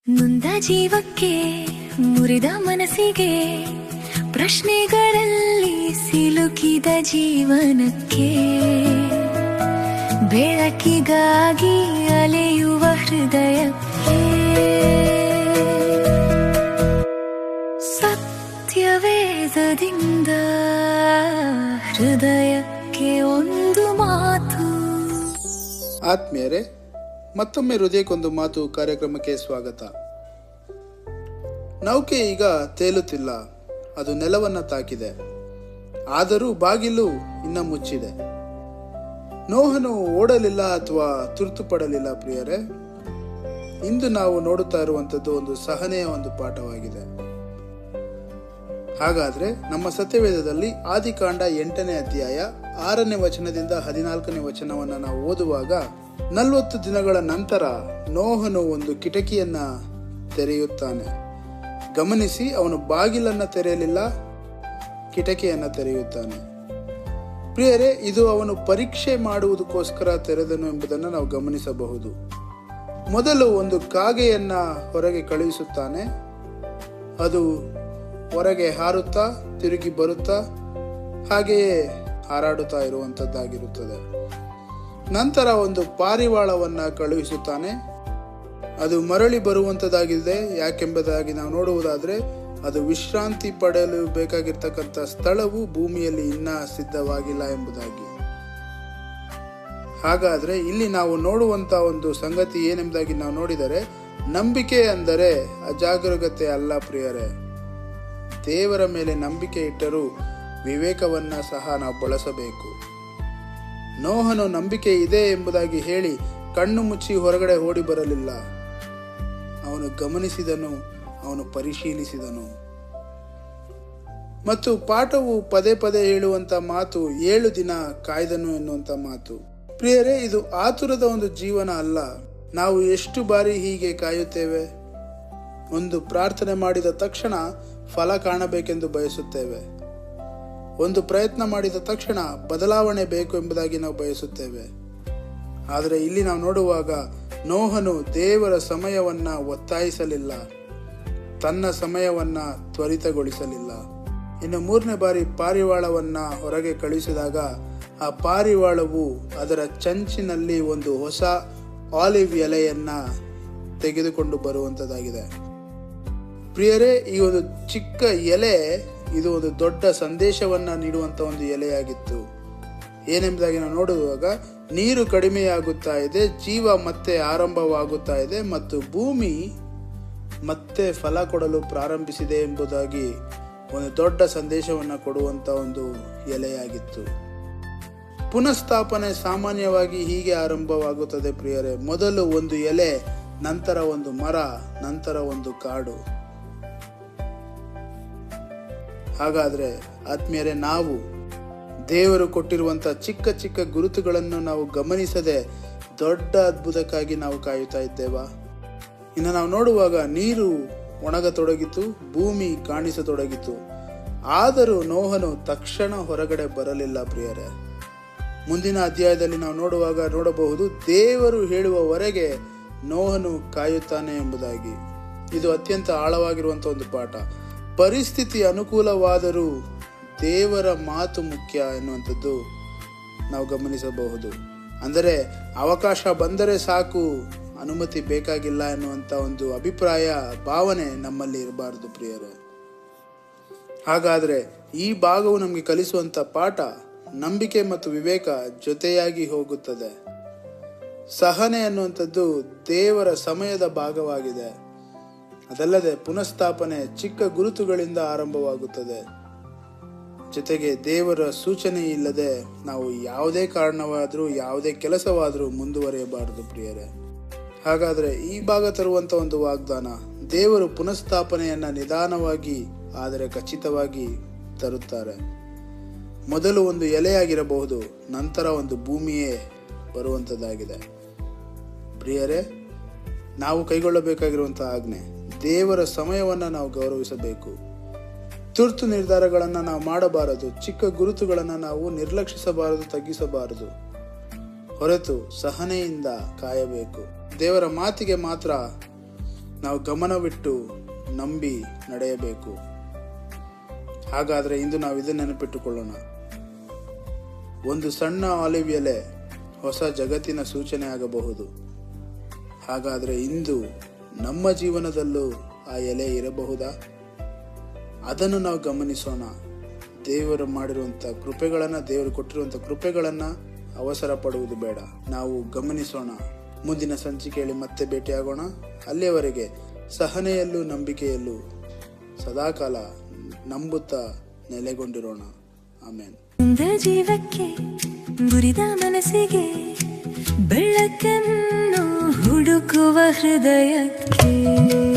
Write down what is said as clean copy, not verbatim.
ನೊಂದ ಜೀವಕ್ಕೆ ಮುರಿದ ಮನಸ್ಸಿಗೆ ಪ್ರಶ್ನೆಗಳಲ್ಲಿ ಸಿಲುಕಿದ ಜೀವನಕ್ಕೆ ಬೆಳಕಿಗಾಗಿ ಅಲೆಯುವ ಹೃದಯಕ್ಕೆ ಸತ್ಯವೇದದಿಂದ ಹೃದಯಕ್ಕೆ ಒಂದು ಮಾತು. ಆತ್ಮೀಯರೇ, ಮತ್ತೊಮ್ಮೆ ಹೃದಯಕ್ಕೊಂದು ಮಾತು ಕಾರ್ಯಕ್ರಮಕ್ಕೆ ಸ್ವಾಗತ. ನೌಕೆ ಈಗ ತೇಲುತ್ತಿಲ್ಲ, ಅದು ನೆಲವನ್ನ ತಾಕಿದೆ. ಆದರೂ ಬಾಗಿಲು ಇನ್ನ ಮುಚ್ಚಿದೆ. ನೋಹನು ಓಡಲಿಲ್ಲ ಅಥವಾ ತುರ್ತು ಪಡಲಿಲ್ಲ. ಪ್ರಿಯರೇ, ಇಂದು ನಾವು ನೋಡುತ್ತಾ ಇರುವಂತದ್ದು ಒಂದು ಸಹನೆಯ ಒಂದು ಪಾಠವಾಗಿದೆ. ಹಾಗಾದ್ರೆ ನಮ್ಮ ಸತ್ಯವೇದದಲ್ಲಿ ಆದಿಕಾಂಡ 8ನೇ ಅಧ್ಯಾಯ 6ನೇ ವಚನದಿಂದ 14ನೇ ವಚನವನ್ನ ನಾವು ಓದುವಾಗ, 40 ದಿನಗಳ ನಂತರ ನೋಹನು ಒಂದು ಕಿಟಕಿಯನ್ನ ತೆರೆಯುತ್ತಾನೆ. ಗಮನಿಸಿ, ಅವನು ಬಾಗಿಲನ್ನ ತೆರೆಯಲಿಲ್ಲ, ಕಿಟಕಿಯನ್ನ ತೆರೆಯುತ್ತಾನೆ. ಪ್ರಿಯರೇ, ಇದು ಅವನು ಪರೀಕ್ಷೆ ಮಾಡುವುದಕ್ಕೋಸ್ಕರ ತೆರೆದನು ಎಂಬುದನ್ನು ನಾವು ಗಮನಿಸಬಹುದು. ಮೊದಲು ಒಂದು ಕಾಗೆಯನ್ನ ಹೊರಗೆ ಕಳುಹಿಸುತ್ತಾನೆ. ಅದು ಹೊರಗೆ ಹಾರುತ್ತಾ ತಿರುಗಿ ಬರುತ್ತಾ ಹಾಗೆಯೇ ಹಾರಾಡುತ್ತಾ ಇರುವಂತದ್ದಾಗಿರುತ್ತದೆ. ನಂತರ ಒಂದು ಪಾರಿವಾಳವನ್ನ ಕಳುಹಿಸುತ್ತಾನೆ. ಅದು ಮರಳಿ ಬರುವಂತದ್ದಾಗಿದೆ. ಯಾಕೆಂಬುದಾಗಿ ನಾವು ನೋಡುವುದಾದ್ರೆ, ಅದು ವಿಶ್ರಾಂತಿ ಪಡೆಯಲು ಬೇಕಾಗಿರ್ತಕ್ಕಂಥ ಸ್ಥಳವು ಭೂಮಿಯಲ್ಲಿ ಇನ್ನ ಸಿದ್ಧವಾಗಿಲ್ಲ ಎಂಬುದಾಗಿ. ಹಾಗಾದ್ರೆ ಇಲ್ಲಿ ನಾವು ನೋಡುವಂತ ಒಂದು ಸಂಗತಿ ಏನೆಂಬುದಾಗಿ ನಾವು ನೋಡಿದರೆ, ನಂಬಿಕೆ ಅಂದರೆ ಅಜಾಗರೂಕತೆ ಅಲ್ಲ. ಪ್ರಿಯರೇ, ದೇವರ ಮೇಲೆ ನಂಬಿಕೆ ಇಟ್ಟರೂ ವಿವೇಕವನ್ನ ಸಹ ನಾವು ಬಳಸಬೇಕು. ನೋಹನು ನಂಬಿಕೆ ಇದೆ ಎಂಬುದಾಗಿ ಹೇಳಿ ಕಣ್ಣು ಮುಚ್ಚಿ ಹೊರಗಡೆ ಓಡಿ ಬರಲಿಲ್ಲ. ಅವನು ಗಮನಿಸಿದನು, ಅವನು ಪರಿಶೀಲಿಸಿದನು. ಮತ್ತು ಪಾಠವು ಪದೇ ಪದೇ ಹೇಳುವಂತ ಮಾತು 7 ದಿನ ಕಾಯ್ದನು ಎನ್ನುವಂತ ಮಾತು. ಪ್ರಿಯರೇ, ಇದು ಆತುರದ ಒಂದು ಜೀವನ ಅಲ್ಲ. ನಾವು ಎಷ್ಟು ಬಾರಿ ಹೀಗೆ ಕಾಯುತ್ತೇವೆ. ಒಂದು ಪ್ರಾರ್ಥನೆ ಮಾಡಿದ ತಕ್ಷಣ ಫಲ ಕಾಣಬೇಕೆಂದು ಬಯಸುತ್ತೇವೆ. ಒಂದು ಪ್ರಯತ್ನ ಮಾಡಿದ ತಕ್ಷಣ ಬದಲಾವಣೆ ಬೇಕು ಎಂಬುದಾಗಿ ನಾವು ಬಯಸುತ್ತೇವೆ. ಆದರೆ ಇಲ್ಲಿ ನಾವು ನೋಡುವಾಗ, ನೋಹನು ದೇವರ ಸಮಯವನ್ನ ಒತ್ತಾಯಿಸಲಿಲ್ಲ, ತನ್ನ ಸಮಯವನ್ನ ತ್ವರಿತಗೊಳಿಸಲಿಲ್ಲ. ಇನ್ನು 3ನೇ ಬಾರಿ ಪಾರಿವಾಳವನ್ನ ಹೊರಗೆ ಕಳುಹಿಸಿದಾಗ, ಆ ಪಾರಿವಾಳವು ಅದರ ಚಂಚಿನಲ್ಲಿ ಒಂದು ಹೊಸ ಆಲಿವ್ ಎಲೆಯನ್ನ ತೆಗೆದುಕೊಂಡು ಬರುವಂತದ್ದಾಗಿದೆ. ಪ್ರಿಯರೇ, ಈ ಒಂದು ಚಿಕ್ಕ ಎಲೆ ಇದು ಒಂದು ದೊಡ್ಡ ಸಂದೇಶವನ್ನ ನೀಡುವಂತ ಒಂದು ಎಲೆಯಾಗಿತ್ತು. ಏನೆಂಬುದಾಗಿ ನಾವು ನೋಡುವಾಗ, ನೀರು ಕಡಿಮೆಯಾಗುತ್ತಾ ಇದೆ, ಜೀವ ಮತ್ತೆ ಆರಂಭವಾಗುತ್ತಾ ಇದೆ ಮತ್ತು ಭೂಮಿ ಮತ್ತೆ ಫಲ ಕೊಡಲು ಪ್ರಾರಂಭಿಸಿದೆ ಎಂಬುದಾಗಿ ಒಂದು ದೊಡ್ಡ ಸಂದೇಶವನ್ನ ಕೊಡುವಂತ ಒಂದು ಎಲೆಯಾಗಿತ್ತು. ಪುನಃಸ್ಥಾಪನೆ ಸಾಮಾನ್ಯವಾಗಿ ಹೀಗೆ ಆರಂಭವಾಗುತ್ತದೆ. ಪ್ರಿಯರೇ, ಮೊದಲು ಒಂದು ಎಲೆ, ನಂತರ ಒಂದು ಮರ, ನಂತರ ಒಂದು ಕಾಡು. ಹಾಗಾದ್ರೆ ಆತ್ಮೀಯರೇ, ನಾವು ದೇವರು ಕೊಟ್ಟಿರುವಂತ ಚಿಕ್ಕ ಚಿಕ್ಕ ಗುರುತುಗಳನ್ನು ನಾವು ಗಮನಿಸದೆ ದೊಡ್ಡ ಅದ್ಭುತಕ್ಕಾಗಿ ನಾವು ಕಾಯುತ್ತಾ ಇದ್ದೇವಾ? ಇನ್ನು ನಾವು ನೋಡುವಾಗ, ನೀರು ಒಣಗತೊಡಗಿತು, ಭೂಮಿ ಕಾಣಿಸತೊಡಗಿತು. ಆದರೂ ನೋಹನು ತಕ್ಷಣ ಹೊರಗಡೆ ಬರಲಿಲ್ಲ. ಪ್ರಿಯರೇ, ಮುಂದಿನ ಅಧ್ಯಾಯದಲ್ಲಿ ನಾವು ನೋಡಬಹುದು, ದೇವರು ಹೇಳುವವರೆಗೆ ನೋಹನು ಕಾಯುತ್ತಾನೆ ಎಂಬುದಾಗಿ. ಇದು ಅತ್ಯಂತ ಆಳವಾಗಿರುವಂತಹ ಒಂದು ಪಾಠ. ಪರಿಸ್ಥಿತಿ ಅನುಕೂಲವಾದರೂ ದೇವರ ಮಾತು ಮುಖ್ಯ ಎನ್ನುವಂಥದ್ದು ನಾವು ಗಮನಿಸಬಹುದು. ಅಂದರೆ ಅವಕಾಶ ಬಂದರೆ ಸಾಕು, ಅನುಮತಿ ಬೇಕಾಗಿಲ್ಲ ಎನ್ನುವಂತ ಒಂದು ಅಭಿಪ್ರಾಯ, ಭಾವನೆ ನಮ್ಮಲ್ಲಿ ಇರಬಾರದು. ಪ್ರಿಯರೇ, ಹಾಗಾದ್ರೆ ಈ ಭಾಗವು ನಮಗೆ ಕಲಿಸುವಂತ ಪಾಠ, ನಂಬಿಕೆ ಮತ್ತು ವಿವೇಕ ಜೊತೆಯಾಗಿ ಹೋಗುತ್ತದೆ. ಸಹನೆ ಅನ್ನುವಂಥದ್ದು ದೇವರ ಸಮಯದ ಭಾಗವಾಗಿದೆ. ಅದಲ್ಲದೆ ಪುನಃಸ್ಥಾಪನೆ ಚಿಕ್ಕ ಗುರುತುಗಳಿಂದ ಆರಂಭವಾಗುತ್ತದೆ. ಜೊತೆಗೆ ದೇವರ ಸೂಚನೆ ಇಲ್ಲದೆ ನಾವು ಯಾವುದೇ ಕಾರಣವಾದರೂ ಯಾವುದೇ ಕೆಲಸವಾದರೂ ಮುಂದುವರಿಯಬಾರದು. ಪ್ರಿಯರೇ, ಹಾಗಾದ್ರೆ ಈ ಭಾಗ ತರುವಂತ ಒಂದು ವಾಗ್ದಾನ, ದೇವರು ಪುನಃಸ್ಥಾಪನೆಯನ್ನ ನಿಧಾನವಾಗಿ ಆದರೆ ಖಚಿತವಾಗಿ ತರುತ್ತಾರೆ. ಮೊದಲು ಒಂದು ಎಲೆಯಾಗಿರಬಹುದು, ನಂತರ ಒಂದು ಭೂಮಿಯೇ ಬರುವಂತದ್ದಾಗಿದೆ. ಪ್ರಿಯರೇ, ನಾವು ಕೈಗೊಳ್ಳಬೇಕಾಗಿರುವಂತಹ ಆಜ್ಞೆ, ದೇವರ ಸಮಯವನ್ನ ನಾವು ಗೌರವಿಸಬೇಕು. ತುರ್ತು ನಿರ್ಧಾರಗಳನ್ನ ನಾವು ಮಾಡಬಾರದು. ಚಿಕ್ಕ ಗುರುತುಗಳನ್ನ ನಾವು ನಿರ್ಲಕ್ಷಿಸಬಾರದು, ತಗ್ಗಿಸಬಾರದು. ಹೊರತು ಸಹನೆಯಿಂದ ಕಾಯಬೇಕು. ದೇವರ ಮಾತಿಗೆ ಮಾತ್ರ ನಾವು ಗಮನವಿಟ್ಟು ನಂಬಿ ನಡೆಯಬೇಕು. ಹಾಗಾದರೆ ಇಂದು ನಾವು ಇದನ್ನು ನೆನಪಿಟ್ಟುಕೊಳ್ಳೋಣ. ಒಂದು ಸಣ್ಣ ಆಲಿವ್ ಎಲೆ ಹೊಸ ಜಗತ್ತಿನ ಸೂಚನೆ ಆಗಬಹುದು. ಹಾಗಾದರೆ ಇಂದು ನಮ್ಮ ಜೀವನದಲ್ಲೂ ಆ ಎಲೆ ಇರಬಹುದಾ? ಅದನ್ನು ನಾವು ಗಮನಿಸೋಣ. ದೇವರು ಮಾಡಿರುವಂಥ ಕೃಪೆಗಳನ್ನು, ದೇವರು ಕೊಟ್ಟಿರುವಂಥ ಕೃಪೆಗಳನ್ನು ಅವಸರ ಪಡುವುದು ಬೇಡ. ನಾವು ಗಮನಿಸೋಣ. ಮುಂದಿನ ಸಂಚಿಕೆಯಲ್ಲಿ ಮತ್ತೆ ಭೇಟಿಯಾಗೋಣ. ಅಲ್ಲಿಯವರೆಗೆ ಸಹನೆಯಲ್ಲೂ ನಂಬಿಕೆಯಲ್ಲೂ ಸದಾಕಾಲ ನಂಬುತ್ತಾ ನೆಲೆಗೊಂಡಿರೋಣ. ಆಮೇನ್. ಜೀವಕ್ಕೆ ಮುರಿದ ಮನಸ್ಸಿಗೆ ಬೆಳಕನ್ನು ಹುಡುಕುವ ಹೃದಯಕ್ಕೆ